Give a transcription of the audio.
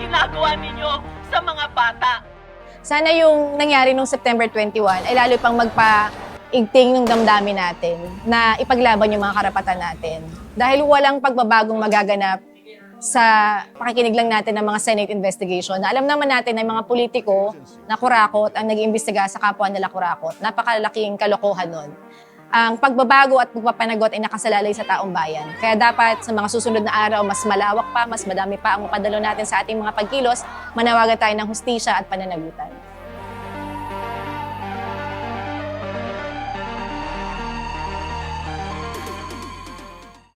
ginagawa ninyo sa mga bata. Sana yung nangyari nung September 21 ay lalo pang magpaigting ng damdamin natin na ipaglaban yung mga karapatan natin. Dahil walang pagbabagong magaganap sa pakikinig lang natin ng mga Senate investigation. Na alam naman natin na yung mga politiko na kurakot ang nag-iimbestiga sa kapwa nila kurakot. Napakalaking kalokohan nun. Ang pagbabago at pagpapanagot ay nakasalalay sa taong bayan. Kaya dapat sa mga susunod na araw, mas malawak pa, mas madami pa ang mapadalo natin sa ating mga pagkilos, manawagan tayo ng hustisya at pananagutan.